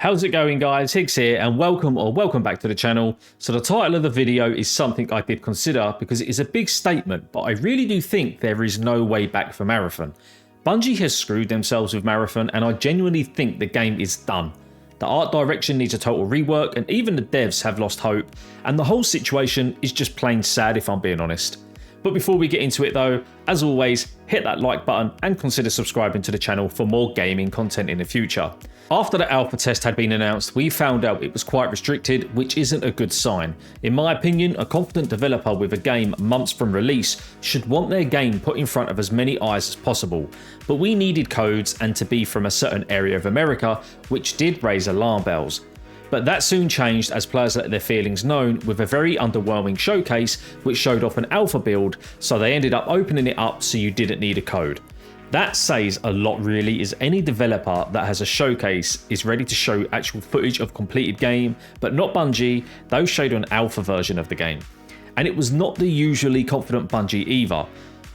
How's it going, guys? Higgs here, and welcome back to the channel. So the title of the video is something I did consider because it is a big statement, but I really do think there is no way back for Marathon. Bungie has screwed themselves with Marathon, and I genuinely think the game is done. The art direction needs a total rework, and even the devs have lost hope, and the whole situation is just plain sad if I'm being honest. But before we get into it though, as always, hit that like button and consider subscribing to the channel for more gaming content in the future. After the alpha test had been announced, we found out it was quite restricted, which isn't a good sign. In my opinion, a confident developer with a game months from release should want their game put in front of as many eyes as possible. But we needed codes and to be from a certain area of America, which did raise alarm bells. But that soon changed as players let their feelings known with a very underwhelming showcase which showed off an alpha build, so they ended up opening it up so you didn't need a code. That says a lot really, as any developer that has a showcase is ready to show actual footage of completed game, but not Bungie. Those showed an alpha version of the game. And it was not the usually confident Bungie either.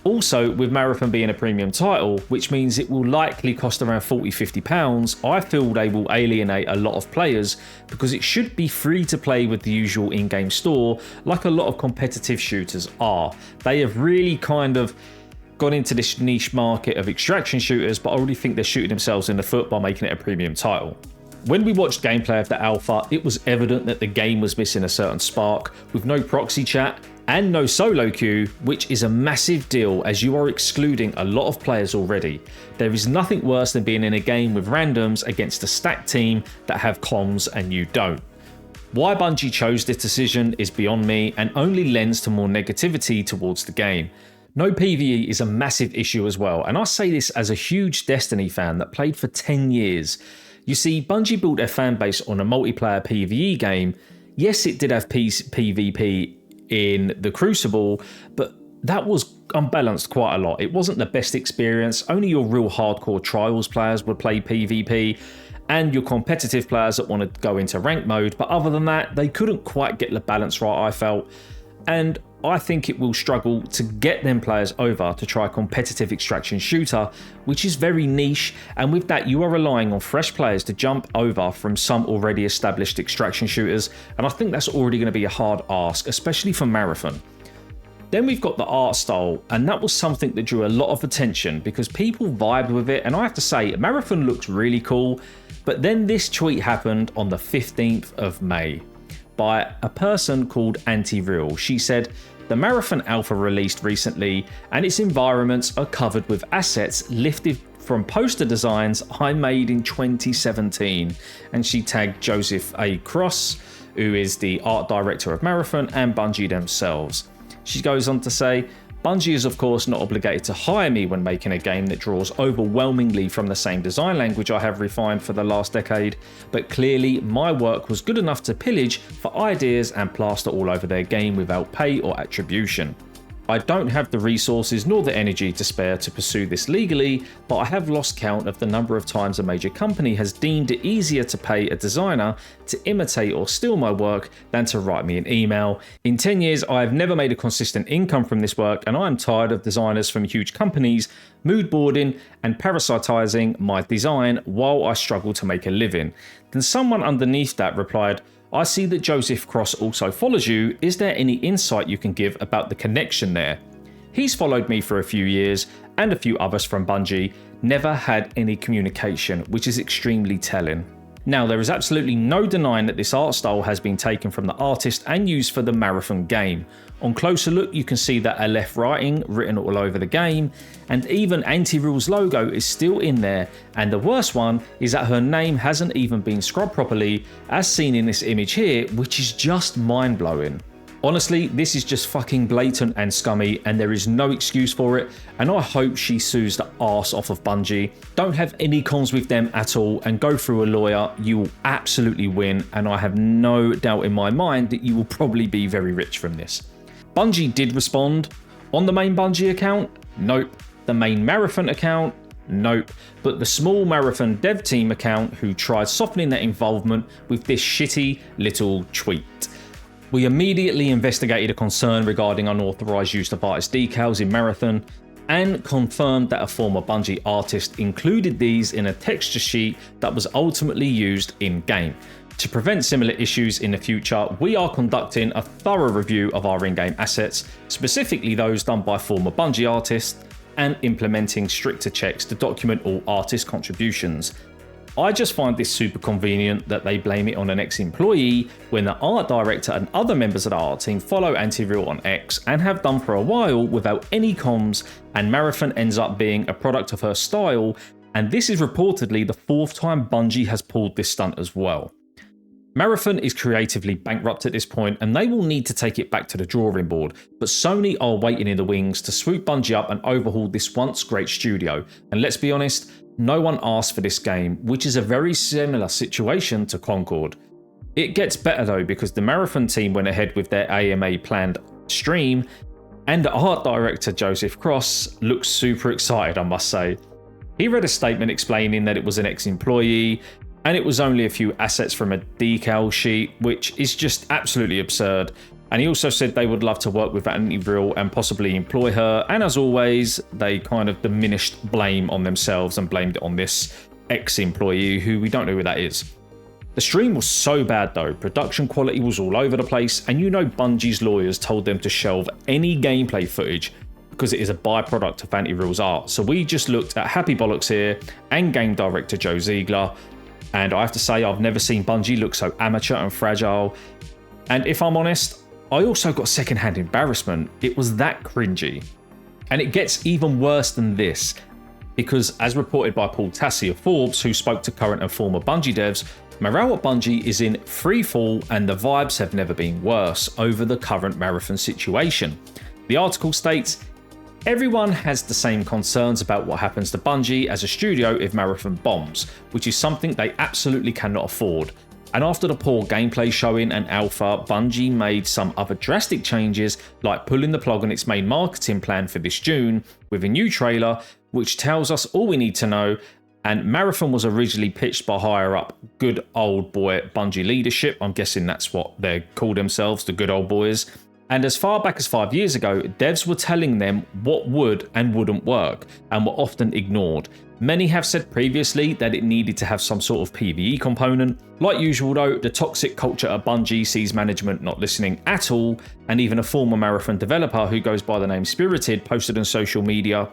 Also, with Marathon being a premium title, which means it will likely cost around £40–50, I feel they will alienate a lot of players because it should be free to play with the usual in-game store like a lot of competitive shooters are. They have really kind of gone into this niche market of extraction shooters, but I already think they're shooting themselves in the foot by making it a premium title. When we watched gameplay of the alpha, it was evident that the game was missing a certain spark, with no proxy chat and no solo queue, which is a massive deal as you are excluding a lot of players already. There is nothing worse than being in a game with randoms against a stacked team that have comms and you don't. Why Bungie chose this decision is beyond me and only lends to more negativity towards the game. No PvE is a massive issue as well, and I say this as a huge Destiny fan that played for 10 years. You see, Bungie built their fanbase on a multiplayer PvE game. Yes, it did have PvP in the Crucible, but that was unbalanced quite a lot. It wasn't the best experience. Only your real hardcore Trials players would play PvP, and your competitive players that want to go into rank mode, but other than that, they couldn't quite get the balance right, I felt. And I think it will struggle to get them players over to try a competitive extraction shooter, which is very niche, and with that you are relying on fresh players to jump over from some already established extraction shooters, and I think that's already going to be a hard ask, especially for Marathon. Then we've got the art style, and that was something that drew a lot of attention because people vibed with it, and I have to say Marathon looks really cool. But then this tweet happened on the 15th of May by a person called Anti-Real. She said, "The Marathon Alpha released recently and its environments are covered with assets lifted from poster designs I made in 2017. And she tagged Joseph A. Cross, who is the art director of Marathon, and Bungie themselves. She goes on to say, "Bungie is of course not obligated to hire me when making a game that draws overwhelmingly from the same design language I have refined for the last decade, but clearly my work was good enough to pillage for ideas and plaster all over their game without pay or attribution. I don't have the resources nor the energy to spare to pursue this legally, but I have lost count of the number of times a major company has deemed it easier to pay a designer to imitate or steal my work than to write me an email. In 10 years, I have never made a consistent income from this work, and I am tired of designers from huge companies mood boarding and parasitizing my design while I struggle to make a living." Then someone underneath that replied, "I see that Joseph Cross also follows you. Is there any insight you can give about the connection there? He's followed me for a few years and a few others from Bungie, never had any communication, which is extremely telling." Now, there is absolutely no denying that this art style has been taken from the artist and used for the Marathon game. On closer look, you can see that Aleph writing written all over the game, and even Anti-Real's logo is still in there, and the worst one is that her name hasn't even been scrubbed properly, as seen in this image here, which is just mind-blowing. Honestly, this is just fucking blatant and scummy, and there is no excuse for it, and I hope she sues the arse off of Bungie. Don't have any cons with them at all and go through a lawyer. You will absolutely win, and I have no doubt in my mind that you will probably be very rich from this. Bungie did respond. On the main Bungie account? Nope. The main Marathon account? Nope. But the small Marathon dev team account who tried softening their involvement with this shitty little tweet. "We immediately investigated a concern regarding unauthorized use of artist decals in Marathon. and confirmed that a former Bungie artist included these in a texture sheet that was ultimately used in-game. To prevent similar issues in the future, we are conducting a thorough review of our in-game assets, specifically those done by former Bungie artists, and implementing stricter checks to document all artist contributions. I just find this super convenient that they blame it on an ex-employee when the art director and other members of the art team follow Anti-Real on X and have done for a while without any comms, and Marathon ends up being a product of her style, and this is reportedly the 4th time Bungie has pulled this stunt as well. Marathon is creatively bankrupt at this point and they will need to take it back to the drawing board, but Sony are waiting in the wings to swoop Bungie up and overhaul this once great studio. And let's be honest, no one asked for this game, which is a very similar situation to Concord. It gets better though, because the Marathon team went ahead with their AMA planned stream, and the art director Joseph Cross looks super excited, I must say. He read a statement explaining that it was an ex-employee, and it was only a few assets from a decal sheet, which is just absolutely absurd. And he also said they would love to work with Anti-Real and possibly employ her. And as always, they kind of diminished blame on themselves and blamed it on this ex-employee who we don't know who that is. The stream was so bad though, production quality was all over the place, and you know Bungie's lawyers told them to shelve any gameplay footage because it is a byproduct of Anti-Real's art. So we just looked at Happy Bollocks here and game director Joe Ziegler, and I have to say I've never seen Bungie look so amateur and fragile. And if I'm honest, I also got secondhand embarrassment. It was that cringy. And it gets even worse than this, because as reported by Tau Ceti of Forbes, who spoke to current and former Bungie devs, morale at Bungie is in free fall and the vibes have never been worse over the current Marathon situation. The article states, everyone has the same concerns about what happens to Bungie as a studio if Marathon bombs, which is something they absolutely cannot afford. And after the poor gameplay showing and alpha, Bungie made some other drastic changes, like pulling the plug on its main marketing plan for this June with a new trailer, which tells us all we need to know. And Marathon was originally pitched by higher up good old boy Bungie leadership. I'm guessing that's what they call themselves, the good old boys. And as far back as 5 years ago, devs were telling them what would and wouldn't work, and were often ignored. Many have said previously that it needed to have some sort of PvE component. Like usual though, the toxic culture at Bungie sees management not listening at all, and even a former Marathon developer who goes by the name Spirited posted on social media,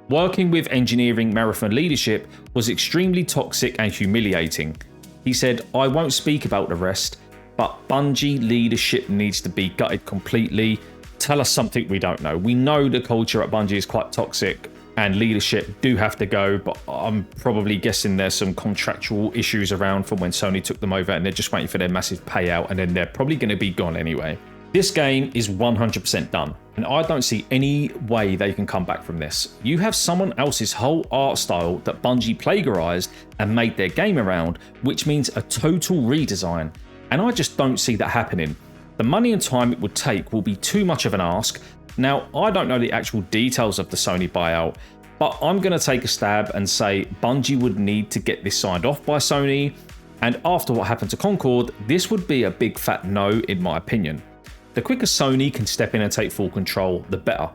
working with engineering Marathon leadership was extremely toxic and humiliating. He said, I won't speak about the rest, but Bungie leadership needs to be gutted completely. Tell us something we don't know. We know the culture at Bungie is quite toxic and leadership do have to go, but I'm probably guessing there's some contractual issues around from when Sony took them over and they're just waiting for their massive payout and then they're probably going to be gone anyway. This game is 100% done, and I don't see any way they can come back from this. You have someone else's whole art style that Bungie plagiarized and made their game around, which means a total redesign. And I just don't see that happening. The money and time it would take will be too much of an ask. Now, I don't know the actual details of the Sony buyout, but I'm going to take a stab and say Bungie would need to get this signed off by Sony, and after what happened to Concord, this would be a big fat no in my opinion. The quicker Sony can step in and take full control, the better.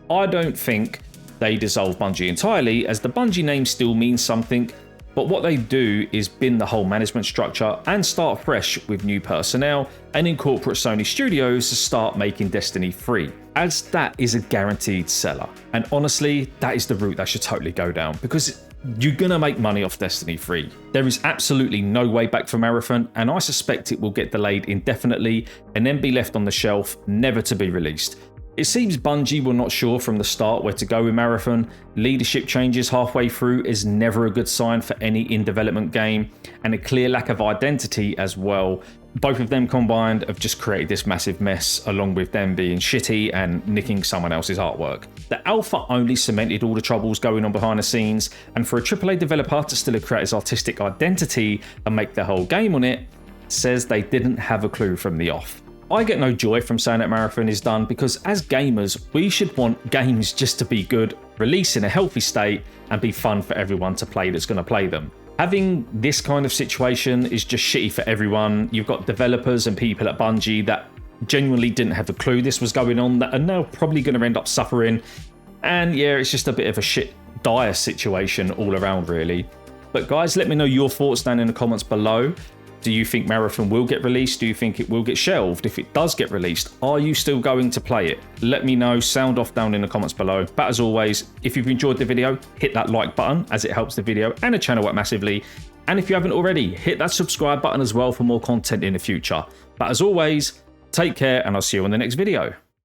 I don't think they dissolve Bungie entirely, as the Bungie name still means something, but what they do is bin the whole management structure and start fresh with new personnel and incorporate Sony Studios to start making Destiny free, as that is a guaranteed seller. And honestly, that is the route they should totally go down, because you're gonna make money off Destiny free. There is absolutely no way back for Marathon, and I suspect it will get delayed indefinitely and then be left on the shelf, never to be released. It seems Bungie were not sure from the start where to go with Marathon. Leadership changes halfway through is never a good sign for any in-development game, and a clear lack of identity as well. Both of them combined have just created this massive mess, along with them being shitty and nicking someone else's artwork. The alpha only cemented all the troubles going on behind the scenes, and for a AAA developer to still create his artistic identity and make their whole game on it, says they didn't have a clue from the off. I get no joy from saying that Marathon is done, because as gamers, we should want games just to be good, release in a healthy state, and be fun for everyone to play that's going to play them. Having this kind of situation is just shitty for everyone. You've got developers and people at Bungie that genuinely didn't have a clue this was going on, that are now probably going to end up suffering. And yeah, it's just a bit of a dire situation all around, really. But guys, let me know your thoughts down in the comments below. Do you think Marathon will get released? Do you think it will get shelved? If it does get released, are you still going to play it? Let me know, sound off down in the comments below. But as always, if you've enjoyed the video, hit that like button as it helps the video and the channel out massively. And if you haven't already, hit that subscribe button as well for more content in the future. But as always, take care and I'll see you on the next video.